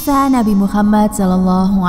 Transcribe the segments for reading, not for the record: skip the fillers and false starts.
Kisah Nabi Muhammad SAW,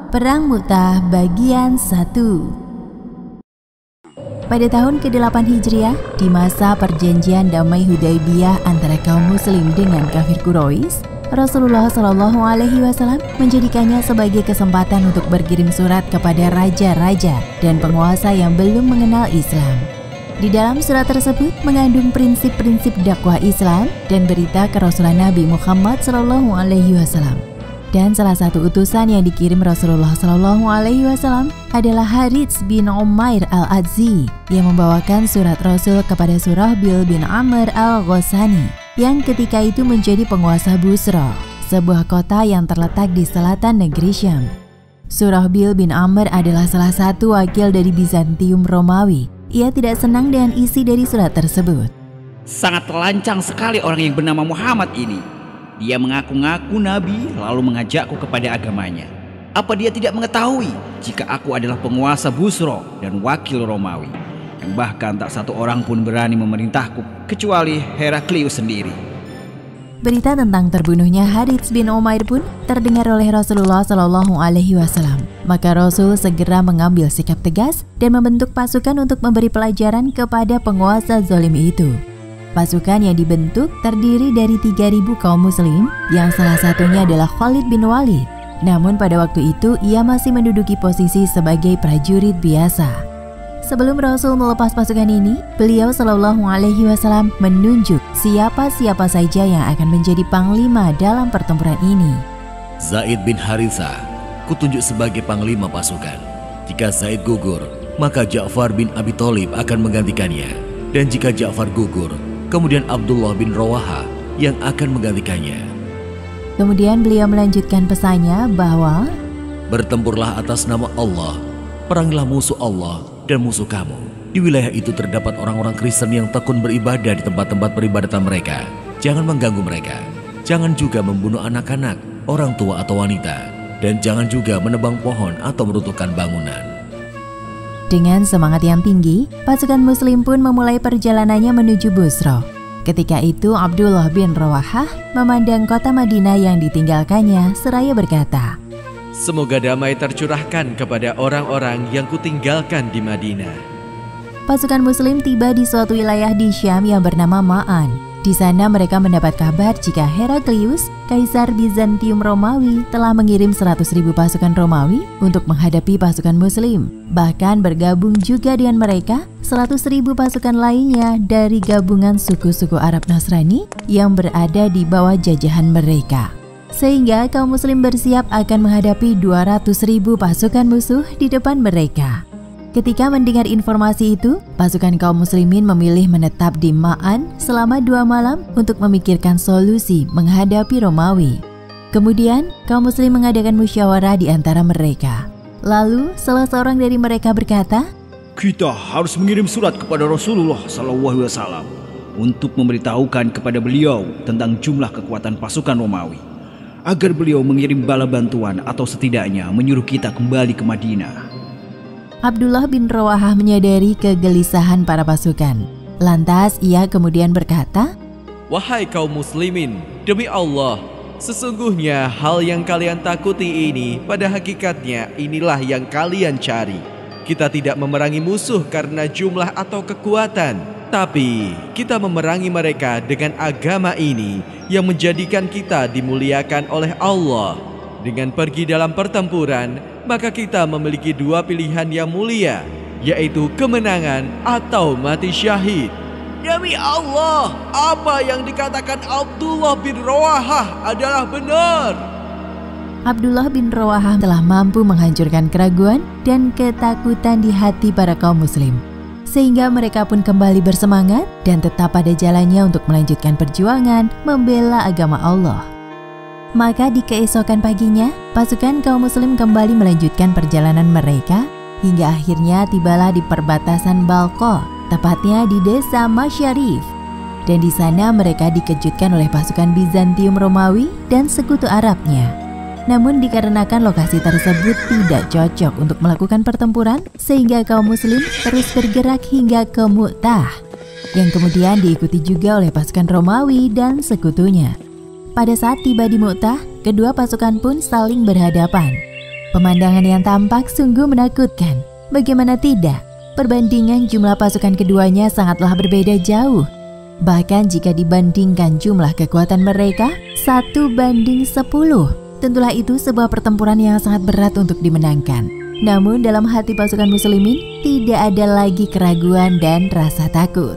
Perang Mu'tah bagian 1. Pada tahun ke-8 Hijriah, di masa perjanjian damai Hudaybiyah antara kaum muslim dengan kafir Quraisy, Rasulullah SAW menjadikannya sebagai kesempatan untuk berkirim surat kepada raja-raja dan penguasa yang belum mengenal Islam. Di dalam surat tersebut mengandung prinsip-prinsip dakwah Islam dan berita kerasulan Nabi Muhammad SAW. Dan salah satu utusan yang dikirim Rasulullah SAW adalah Harits bin Umair al-Azzi yang membawakan surat Rasul kepada Surahbil bin Amr al-Ghasani yang ketika itu menjadi penguasa Busra, sebuah kota yang terletak di selatan negeri Syam. Surahbil bin Amr adalah salah satu wakil dari Bizantium Romawi. Ia tidak senang dengan isi dari surat tersebut. Sangat lancang sekali orang yang bernama Muhammad ini. Dia mengaku-ngaku nabi lalu mengajakku kepada agamanya. Apa dia tidak mengetahui jika aku adalah penguasa Busra dan wakil Romawi, yang bahkan tak satu orang pun berani memerintahku kecuali Heraklius sendiri. Berita tentang terbunuhnya Harits bin Umair pun terdengar oleh Rasulullah SAW. Maka Rasul segera mengambil sikap tegas dan membentuk pasukan untuk memberi pelajaran kepada penguasa zalim itu. Pasukan yang dibentuk terdiri dari 3.000 kaum muslim yang salah satunya adalah Khalid bin Walid. Namun pada waktu itu ia masih menduduki posisi sebagai prajurit biasa. Sebelum Rasul melepas pasukan ini, beliau SAW menunjuk siapa-siapa saja yang akan menjadi panglima dalam pertempuran ini. Zaid bin Harithah kutunjuk sebagai panglima pasukan. Jika Zaid gugur, maka Ja'far bin Abi Thalib akan menggantikannya. Dan jika Ja'far gugur, kemudian Abdullah bin Rawaha yang akan menggantikannya. Kemudian beliau melanjutkan pesannya bahwa bertempurlah atas nama Allah, perangilah musuh Allah dan musuh kamu. Di wilayah itu terdapat orang-orang Kristen yang tekun beribadah di tempat-tempat peribadatan mereka. Jangan mengganggu mereka. Jangan juga membunuh anak-anak, orang tua atau wanita. Dan jangan juga menebang pohon atau meruntuhkan bangunan. Dengan semangat yang tinggi, pasukan muslim pun memulai perjalanannya menuju Busra. Ketika itu Abdullah bin Rawahah memandang kota Madinah yang ditinggalkannya seraya berkata, "Semoga damai tercurahkan kepada orang-orang yang kutinggalkan di Madinah." Pasukan muslim tiba di suatu wilayah di Syam yang bernama Ma'an. Di sana mereka mendapat kabar jika Heraklius, kaisar Bizantium Romawi, telah mengirim 100.000 pasukan Romawi untuk menghadapi pasukan muslim. Bahkan bergabung juga dengan mereka 100.000 pasukan lainnya dari gabungan suku-suku Arab Nasrani yang berada di bawah jajahan mereka. Sehingga kaum muslim bersiap akan menghadapi 200.000 pasukan musuh di depan mereka. Ketika mendengar informasi itu, pasukan kaum muslimin memilih menetap di Ma'an selama 2 malam untuk memikirkan solusi menghadapi Romawi. Kemudian, kaum muslim mengadakan musyawarah di antara mereka. Lalu, salah seorang dari mereka berkata, "Kita harus mengirim surat kepada Rasulullah SAW untuk memberitahukan kepada beliau tentang jumlah kekuatan pasukan Romawi, agar beliau mengirim bala bantuan atau setidaknya menyuruh kita kembali ke Madinah." Abdullah bin Rawahah menyadari kegelisahan para pasukan. Lantas ia kemudian berkata, "Wahai kaum muslimin, demi Allah, sesungguhnya hal yang kalian takuti ini pada hakikatnya inilah yang kalian cari. Kita tidak memerangi musuh karena jumlah atau kekuatan, tapi kita memerangi mereka dengan agama ini yang menjadikan kita dimuliakan oleh Allah. Dengan pergi dalam pertempuran, maka kita memiliki 2 pilihan yang mulia, yaitu kemenangan atau mati syahid." Demi Allah, apa yang dikatakan Abdullah bin Rawahah adalah benar. Abdullah bin Rawahah telah mampu menghancurkan keraguan dan ketakutan di hati para kaum muslim. Sehingga mereka pun kembali bersemangat dan tetap pada jalannya untuk melanjutkan perjuangan membela agama Allah. Maka di keesokan paginya, pasukan kaum muslim kembali melanjutkan perjalanan mereka hingga akhirnya tibalah di perbatasan Balqa, tepatnya di desa Masyarif. Dan di sana mereka dikejutkan oleh pasukan Bizantium Romawi dan sekutu Arabnya. Namun dikarenakan lokasi tersebut tidak cocok untuk melakukan pertempuran, sehingga kaum muslim terus bergerak hingga ke Mu'tah, yang kemudian diikuti juga oleh pasukan Romawi dan sekutunya. Pada saat tiba di Mu'tah, kedua pasukan pun saling berhadapan. Pemandangan yang tampak sungguh menakutkan. Bagaimana tidak? Perbandingan jumlah pasukan keduanya sangatlah berbeda jauh. Bahkan jika dibandingkan jumlah kekuatan mereka 1:10, tentulah itu sebuah pertempuran yang sangat berat untuk dimenangkan. Namun dalam hati pasukan muslimin tidak ada lagi keraguan dan rasa takut.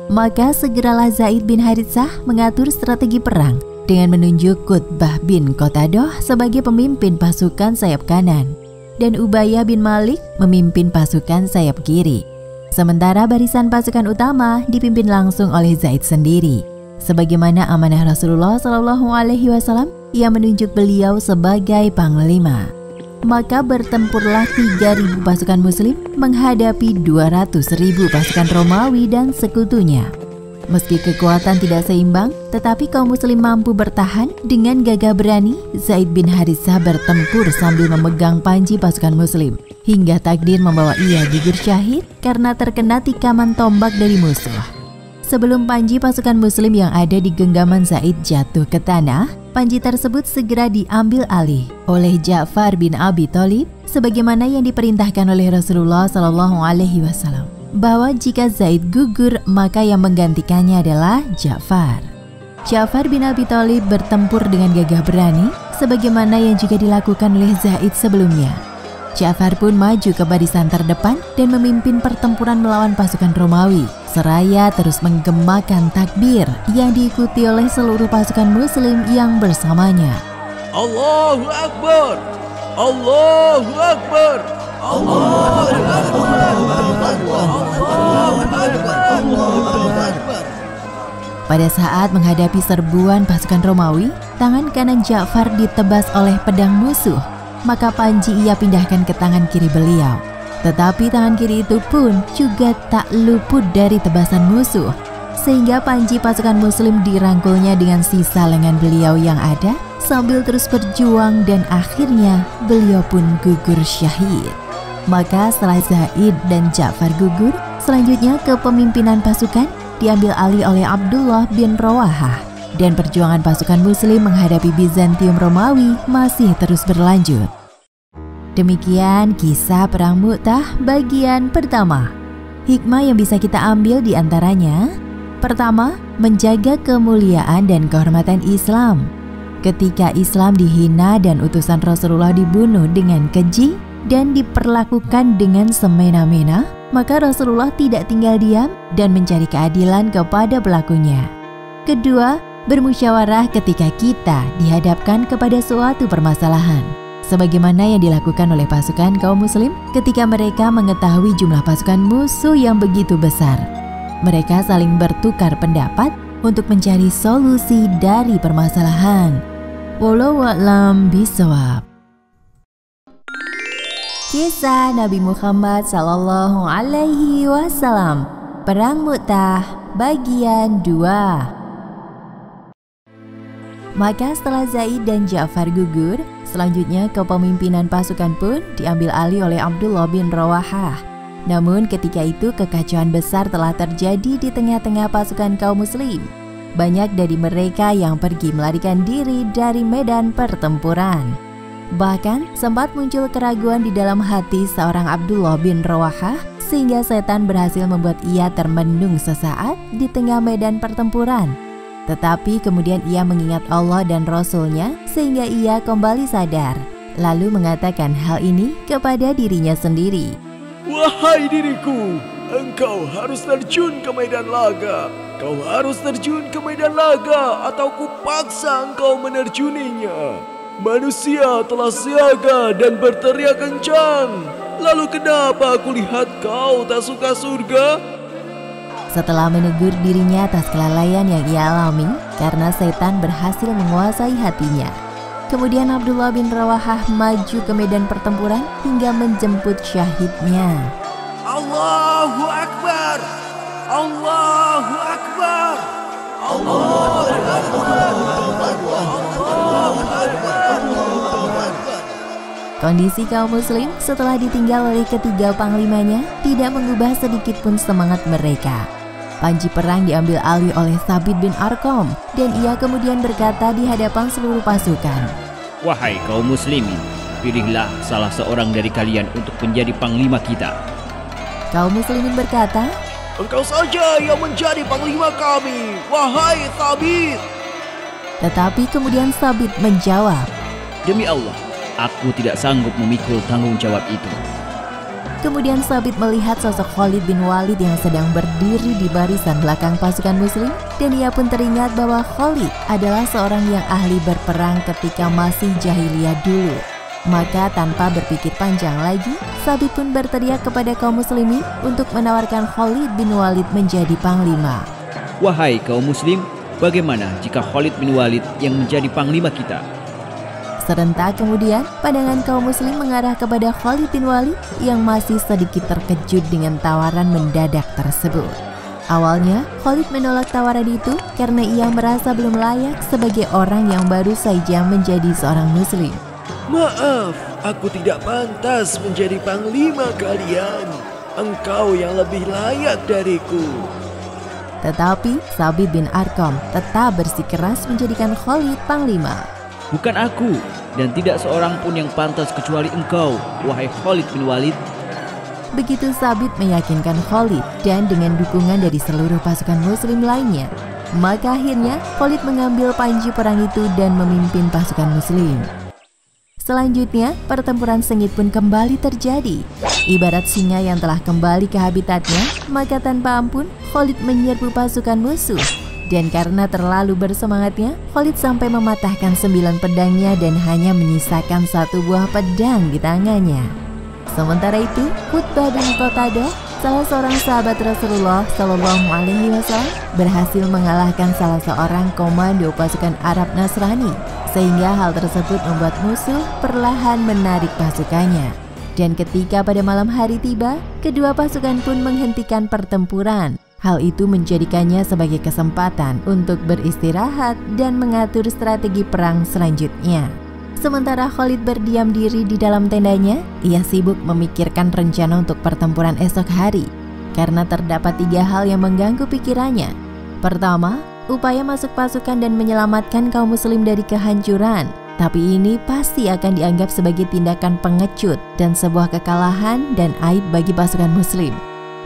Maka segeralah Zaid bin Haritsah mengatur strategi perang dengan menunjuk Qutbah bin Qatadah sebagai pemimpin pasukan sayap kanan dan Ubayyah bin Malik memimpin pasukan sayap kiri. Sementara barisan pasukan utama dipimpin langsung oleh Zaid sendiri. Sebagaimana amanah Rasulullah SAW, ia menunjuk beliau sebagai panglima. Maka bertempurlah 3.000 pasukan muslim menghadapi 200.000 pasukan Romawi dan sekutunya. Meski kekuatan tidak seimbang, tetapi kaum muslim mampu bertahan. Dengan gagah berani, Zaid bin Haritsah bertempur sambil memegang panji pasukan muslim, hingga takdir membawa ia gugur syahid karena terkena tikaman tombak dari musuh. Sebelum panji pasukan muslim yang ada di genggaman Zaid jatuh ke tanah, panji tersebut segera diambil alih oleh Ja'far bin Abi Thalib, sebagaimana yang diperintahkan oleh Rasulullah SAW. Bahwa jika Zaid gugur, maka yang menggantikannya adalah Ja'far. Ja'far bin Abi Thalib bertempur dengan gagah berani, sebagaimana yang juga dilakukan oleh Zaid sebelumnya. Ja'far pun maju ke barisan terdepan dan memimpin pertempuran melawan pasukan Romawi, seraya terus menggemakan takbir yang diikuti oleh seluruh pasukan muslim yang bersamanya. Allahu Akbar! Allahu Akbar! Allahu Akbar! Pada saat menghadapi serbuan pasukan Romawi, tangan kanan Ja'far ditebas oleh pedang musuh, maka panji ia pindahkan ke tangan kiri beliau. Tetapi tangan kiri itu pun juga tak luput dari tebasan musuh, sehingga panji pasukan muslim dirangkulnya dengan sisa lengan beliau yang ada, sambil terus berjuang dan akhirnya beliau pun gugur syahid. Maka setelah Zaid dan Ja'far gugur, selanjutnya kepemimpinan pasukan diambil alih oleh Abdullah bin Rawahah dan perjuangan pasukan muslim menghadapi Bizantium Romawi masih terus berlanjut. Demikian kisah Perang Mu'tah bagian pertama. Hikmah yang bisa kita ambil diantaranya: pertama, menjaga kemuliaan dan kehormatan Islam. Ketika Islam dihina dan utusan Rasulullah dibunuh dengan keji dan diperlakukan dengan semena-mena, maka Rasulullah tidak tinggal diam dan mencari keadilan kepada pelakunya. Kedua, bermusyawarah ketika kita dihadapkan kepada suatu permasalahan, sebagaimana yang dilakukan oleh pasukan kaum muslim ketika mereka mengetahui jumlah pasukan musuh yang begitu besar. Mereka saling bertukar pendapat untuk mencari solusi dari permasalahan. Wallahu a'lam bishawab. Kisah Nabi Muhammad SAW, Perang Mu'tah bagian 2. Maka setelah Zaid dan Ja'far gugur, selanjutnya kepemimpinan pasukan pun diambil alih oleh Abdullah bin Rawahah. Namun ketika itu kekacauan besar telah terjadi di tengah-tengah pasukan kaum muslim. Banyak dari mereka yang pergi melarikan diri dari medan pertempuran. Bahkan sempat muncul keraguan di dalam hati seorang Abdullah bin Rawahah, sehingga setan berhasil membuat ia termenung sesaat di tengah medan pertempuran. Tetapi kemudian ia mengingat Allah dan Rasul-Nya sehingga ia kembali sadar, lalu mengatakan hal ini kepada dirinya sendiri. Wahai diriku, engkau harus terjun ke medan laga. Kau harus terjun ke medan laga atau kupaksa engkau menerjuninya. Manusia telah siaga dan berteriak kencang. Lalu kenapa aku lihat kau tak suka surga? Setelah menegur dirinya atas kelalaian yang ia alami karena setan berhasil menguasai hatinya, kemudian Abdullah bin Rawahah maju ke medan pertempuran hingga menjemput syahidnya. Allahu Akbar! Allahu Akbar! Allahu Akbar! Allahu Akbar! Kondisi kaum muslim setelah ditinggal oleh ketiga panglimanya tidak mengubah sedikit pun semangat mereka. panji perang diambil alih oleh Thabit bin Arqam dan ia kemudian berkata di hadapan seluruh pasukan, "Wahai kaum muslimin, pilihlah salah seorang dari kalian untuk menjadi panglima kita." Kaum muslimin berkata, "Engkau saja yang menjadi panglima kami, wahai Thabit." Tetapi kemudian Thabit menjawab, "Demi Allah, aku tidak sanggup memikul tanggung jawab itu." Kemudian Thabit melihat sosok Khalid bin Walid yang sedang berdiri di barisan belakang pasukan muslim dan ia pun teringat bahwa Khalid adalah seorang yang ahli berperang ketika masih jahiliyah dulu. Maka tanpa berpikir panjang lagi, Thabit pun berteriak kepada kaum muslimin untuk menawarkan Khalid bin Walid menjadi panglima. "Wahai kaum muslim, bagaimana jika Khalid bin Walid yang menjadi panglima kita?" Serentak kemudian, pandangan kaum muslim mengarah kepada Khalid bin Walid yang masih sedikit terkejut dengan tawaran mendadak tersebut. Awalnya, Khalid menolak tawaran itu karena ia merasa belum layak sebagai orang yang baru saja menjadi seorang muslim. "Maaf, aku tidak pantas menjadi panglima kalian. Engkau yang lebih layak dariku." Tetapi Thabit bin Arqam tetap bersikeras menjadikan Khalid panglima. "Bukan aku, dan tidak seorang pun yang pantas kecuali engkau, wahai Khalid bin Walid." Begitu Thabit meyakinkan Khalid dan dengan dukungan dari seluruh pasukan muslim lainnya, maka akhirnya Khalid mengambil panji perang itu dan memimpin pasukan muslim. Selanjutnya, pertempuran sengit pun kembali terjadi. Ibarat singa yang telah kembali ke habitatnya, maka tanpa ampun Khalid menyerbu pasukan musuh. Dan karena terlalu bersemangatnya, Khalid sampai mematahkan 9 pedangnya dan hanya menyisakan 1 buah pedang di tangannya. Sementara itu, Utbah bin Qatadah, salah seorang sahabat Rasulullah SAW, berhasil mengalahkan salah seorang komando pasukan Arab Nasrani, sehingga hal tersebut membuat musuh perlahan menarik pasukannya. Dan ketika pada malam hari tiba, kedua pasukan pun menghentikan pertempuran. Hal itu menjadikannya sebagai kesempatan untuk beristirahat dan mengatur strategi perang selanjutnya. Sementara Khalid berdiam diri di dalam tendanya, ia sibuk memikirkan rencana untuk pertempuran esok hari. Karena terdapat 3 hal yang mengganggu pikirannya. Pertama, upaya masuk pasukan dan menyelamatkan kaum muslim dari kehancuran. Tapi ini pasti akan dianggap sebagai tindakan pengecut dan sebuah kekalahan dan aib bagi pasukan muslim.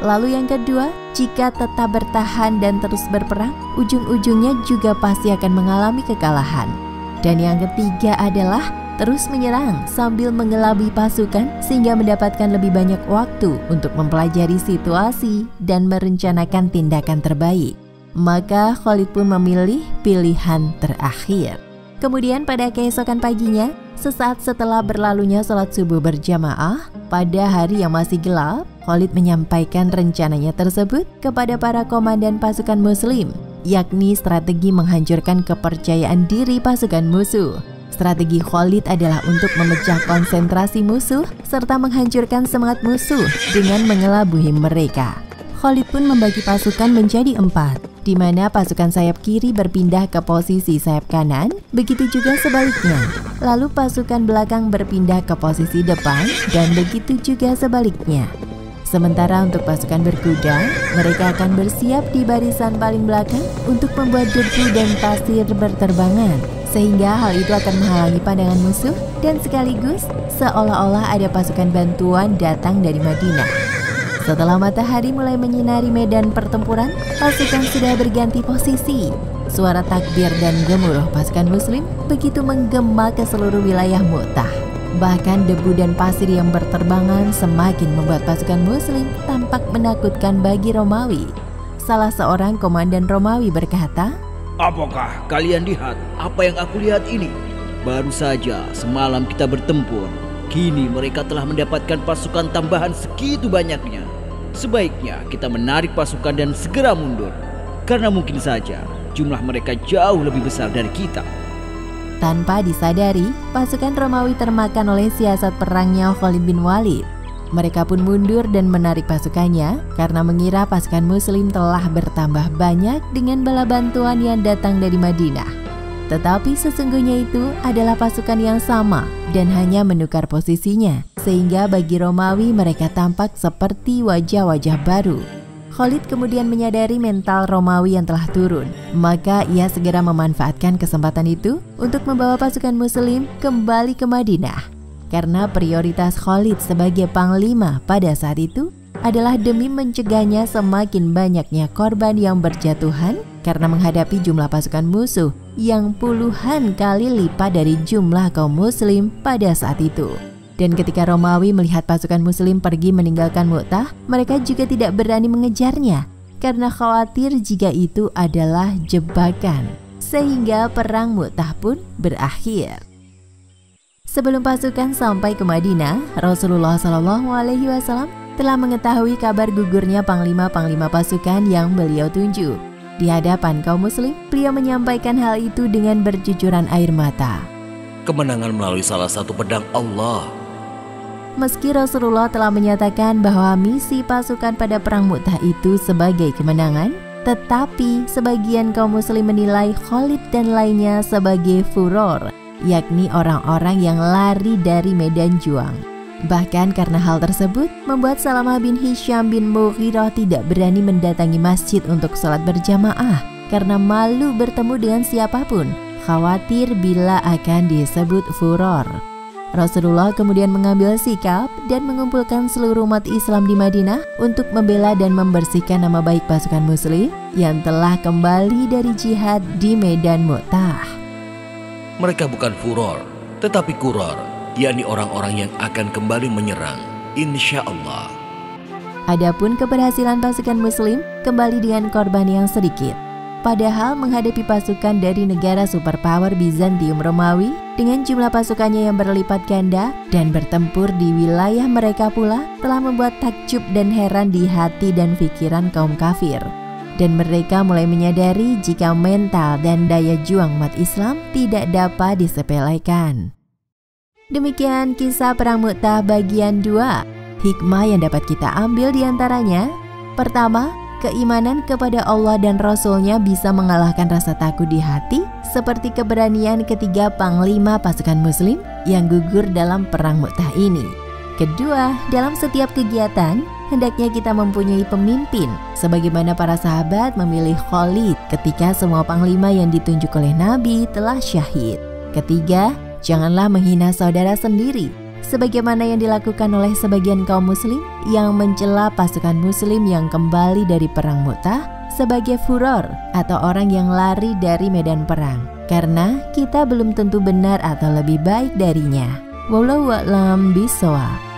Lalu yang kedua, jika tetap bertahan dan terus berperang, ujung-ujungnya juga pasti akan mengalami kekalahan. Dan yang ketiga adalah terus menyerang sambil mengelabui pasukan sehingga mendapatkan lebih banyak waktu untuk mempelajari situasi dan merencanakan tindakan terbaik. Maka Khalid pun memilih pilihan terakhir. Kemudian pada keesokan paginya, sesaat setelah berlalunya sholat subuh berjamaah, pada hari yang masih gelap, Khalid menyampaikan rencananya tersebut kepada para komandan pasukan muslim, yakni strategi menghancurkan kepercayaan diri pasukan musuh. Strategi Khalid adalah untuk memecah konsentrasi musuh serta menghancurkan semangat musuh dengan mengelabui mereka. Khalid pun membagi pasukan menjadi 4, di mana pasukan sayap kiri berpindah ke posisi sayap kanan, begitu juga sebaliknya. Lalu pasukan belakang berpindah ke posisi depan dan begitu juga sebaliknya. Sementara untuk pasukan berkuda, mereka akan bersiap di barisan paling belakang untuk membuat debu dan pasir berterbangan, sehingga hal itu akan menghalangi pandangan musuh dan sekaligus seolah-olah ada pasukan bantuan datang dari Madinah. Setelah matahari mulai menyinari medan pertempuran, pasukan sudah berganti posisi. Suara takbir dan gemuruh pasukan muslim begitu menggema ke seluruh wilayah Mu'tah. Bahkan debu dan pasir yang berterbangan semakin membuat pasukan muslim tampak menakutkan bagi Romawi. Salah seorang komandan Romawi berkata, "Apakah kalian lihat apa yang aku lihat ini? Baru saja semalam kita bertempur. Kini mereka telah mendapatkan pasukan tambahan segitu banyaknya. Sebaiknya kita menarik pasukan dan segera mundur, karena mungkin saja jumlah mereka jauh lebih besar dari kita." Tanpa disadari, pasukan Romawi termakan oleh siasat perangnya Khalid bin Walid. Mereka pun mundur dan menarik pasukannya karena mengira pasukan muslim telah bertambah banyak dengan bala bantuan yang datang dari Madinah. Tetapi sesungguhnya itu adalah pasukan yang sama dan hanya menukar posisinya, sehingga bagi Romawi mereka tampak seperti wajah-wajah baru. Khalid kemudian menyadari mental Romawi yang telah turun. Maka ia segera memanfaatkan kesempatan itu untuk membawa pasukan Muslim kembali ke Madinah. Karena prioritas Khalid sebagai panglima pada saat itu adalah demi mencegahnya semakin banyaknya korban yang berjatuhan karena menghadapi jumlah pasukan musuh yang puluhan kali lipat dari jumlah kaum Muslim pada saat itu. Dan ketika Romawi melihat pasukan Muslim pergi meninggalkan Mu'tah, mereka juga tidak berani mengejarnya karena khawatir jika itu adalah jebakan, sehingga perang Mu'tah pun berakhir. Sebelum pasukan sampai ke Madinah, Rasulullah SAW telah mengetahui kabar gugurnya panglima-panglima pasukan yang beliau tunjuk. Di hadapan kaum Muslim, beliau menyampaikan hal itu dengan bercucuran air mata. Kemenangan melalui salah satu pedang Allah. Meski Rasulullah telah menyatakan bahwa misi pasukan pada perang Mu'tah itu sebagai kemenangan, tetapi sebagian kaum Muslim menilai Khalid dan lainnya sebagai furor, yakni orang-orang yang lari dari medan juang. Bahkan karena hal tersebut membuat Salamah bin Hisham bin Mughirah tidak berani mendatangi masjid untuk sholat berjamaah karena malu bertemu dengan siapapun, khawatir bila akan disebut furor. Rasulullah kemudian mengambil sikap dan mengumpulkan seluruh umat Islam di Madinah untuk membela dan membersihkan nama baik pasukan Muslim yang telah kembali dari jihad di medan Mu'tah. Mereka bukan furor, tetapi kuror, yakni orang-orang yang akan kembali menyerang, insya Allah. Adapun keberhasilan pasukan Muslim kembali dengan korban yang sedikit. Padahal menghadapi pasukan dari negara superpower Bizantium Romawi dengan jumlah pasukannya yang berlipat ganda dan bertempur di wilayah mereka pula telah membuat takjub dan heran di hati dan pikiran kaum kafir. Dan mereka mulai menyadari jika mental dan daya juang umat Islam tidak dapat disepelekan. Demikian kisah Perang Mu'tah bagian 2. Hikmah yang dapat kita ambil diantaranya: pertama, keimanan kepada Allah dan Rasul-Nya bisa mengalahkan rasa takut di hati, seperti keberanian ketiga panglima pasukan Muslim yang gugur dalam Perang Mu'tah ini. Kedua, dalam setiap kegiatan, hendaknya kita mempunyai pemimpin, sebagaimana para sahabat memilih Khalid ketika semua panglima yang ditunjuk oleh Nabi telah syahid. Ketiga, janganlah menghina saudara sendiri, sebagaimana yang dilakukan oleh sebagian kaum Muslim yang mencela pasukan Muslim yang kembali dari Perang Mu'tah sebagai furor atau orang yang lari dari medan perang, karena kita belum tentu benar atau lebih baik darinya. Wallahu a'lam bishawab.